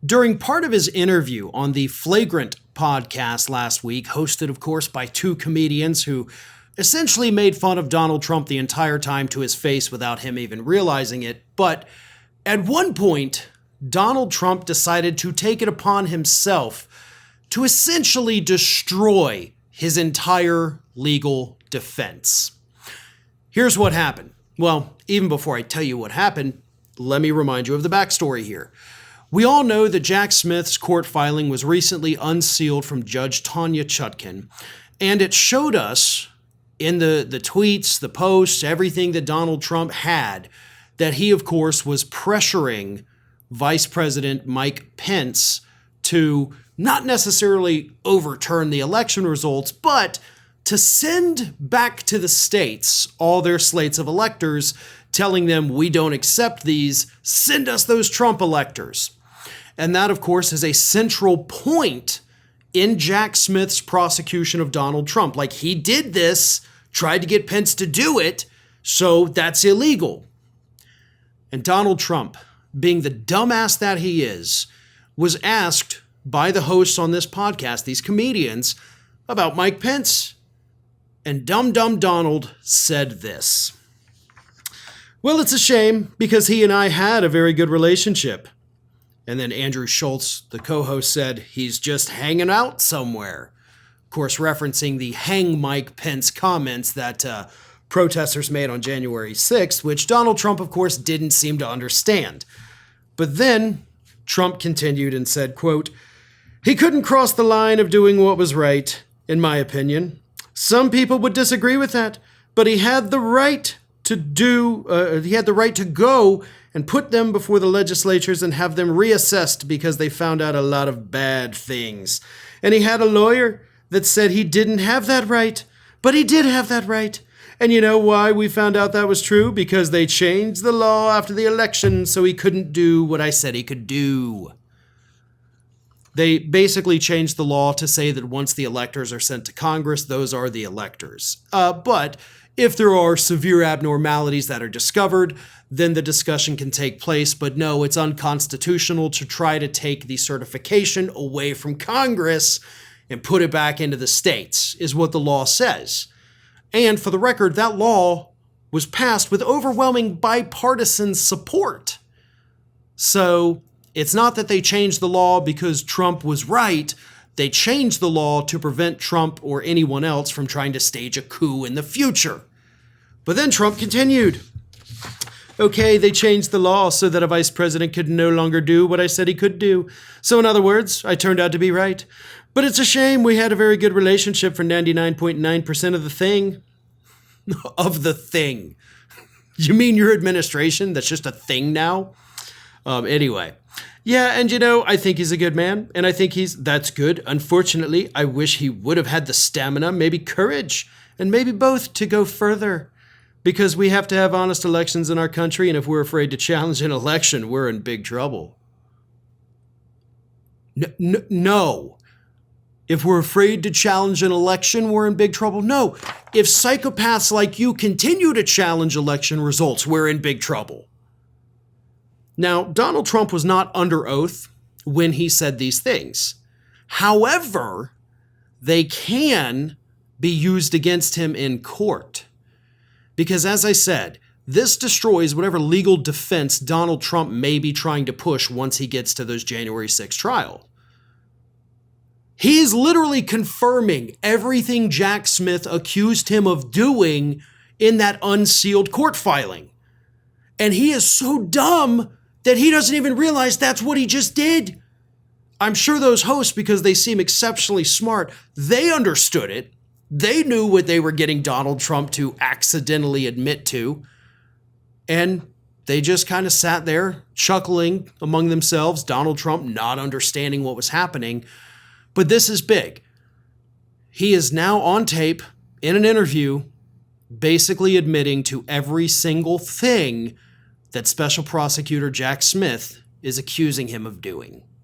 During part of his interview on the Flagrant podcast last week, hosted, of course, by two comedians who essentially made fun of Donald Trump the entire time to his face without him even realizing it. But at one point, Donald Trump decided to take it upon himself to essentially destroy his entire legal defense. Here's what happened. Well, even before I tell you what happened, let me remind you of the backstory here. We all know that Jack Smith's court filing was recently unsealed from Judge Tanya Chutkan, and it showed us in the tweets, the posts, everything that Donald Trump had, that he, of course, was pressuring Vice President Mike Pence to not necessarily overturn the election results, but to send back to the states all their slates of electors, telling them, we don't accept these, send us those Trump electors. And that, of course, is a central point in Jack Smith's prosecution of Donald Trump. Like, he did this, tried to get Pence to do it, so that's illegal. And Donald Trump, being the dumbass that he is, was asked by the hosts on this podcast, these comedians, about Mike Pence. And Dumb Donald said this. Well, it's a shame because he and I had a very good relationship. And then Andrew Schultz, the co-host, said he's just hanging out somewhere. Of course, referencing the hang Mike Pence comments that protesters made on January 6th, which Donald Trump, of course, didn't seem to understand. But then Trump continued and said, quote, he couldn't cross the line of doing what was right, in my opinion. Some people would disagree with that, but he had the right to go and put them before the legislatures and have them reassessed because they found out a lot of bad things. And he had a lawyer that said he didn't have that right, but he did have that right. And you know why we found out that was true? Because they changed the law after the election so he couldn't do what I said he could do. They basically changed the law to say that once the electors are sent to Congress, those are the electors. But if there are severe abnormalities that are discovered, then the discussion can take place. But no, it's unconstitutional to try to take the certification away from Congress and put it back into the states, is what the law says. And for the record, that law was passed with overwhelming bipartisan support. So it's not that they changed the law because Trump was right. They changed the law to prevent Trump or anyone else from trying to stage a coup in the future. But then Trump continued. Okay, they changed the law so that a vice president could no longer do what I said he could do. So in other words, I turned out to be right. But it's a shame we had a very good relationship for 99.9% of the thing. Of the thing. You mean your administration? That's just a thing now? Anyway. Yeah, and I think he's a good man, and I think that's good. Unfortunately, I wish he would have had the stamina, maybe courage, and maybe both to go further. Because we have to have honest elections in our country, and if we're afraid to challenge an election, we're in big trouble. No. If we're afraid to challenge an election, we're in big trouble. No. If psychopaths like you continue to challenge election results, we're in big trouble. Now, Donald Trump was not under oath when he said these things. However, they can be used against him in court. Because as I said, this destroys whatever legal defense Donald Trump may be trying to push once he gets to those January 6th trial. He is literally confirming everything Jack Smith accused him of doing in that unsealed court filing. And he is so dumb that he doesn't even realize that's what he just did. I'm sure those hosts, because they seem exceptionally smart, they understood it. They knew what they were getting Donald Trump to accidentally admit to. And they just kind of sat there chuckling among themselves, Donald Trump not understanding what was happening. But this is big. He is now on tape in an interview basically admitting to every single thing that Special Prosecutor Jack Smith is accusing him of doing.